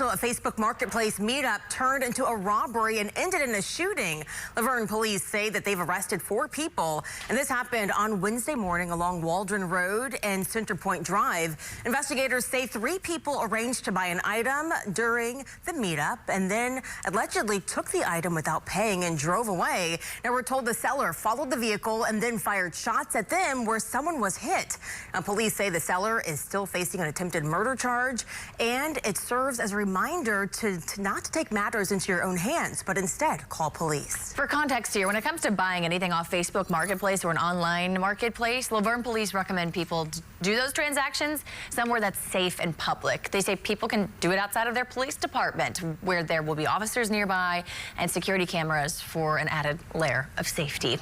So a Facebook Marketplace meetup turned into a robbery and ended in a shooting. Vergne Police say that they've arrested 4 people, and this happened on Wednesday morning along Waldron Road and Center Point Drive. Investigators say 3 people arranged to buy an item during the meetup and then allegedly took the item without paying and drove away. Now we're told the seller followed the vehicle and then fired shots at them where someone was hit. Now, police say the seller is still facing an attempted murder charge, and it serves as a reminder to not to take matters into your own hands, but instead call police. For context here, when it comes to buying anything off Facebook Marketplace or an online marketplace, Vergne Police recommend people do those transactions somewhere that's safe and public. They say people can do it outside of their police department, where there will be officers nearby and security cameras for an added layer of safety.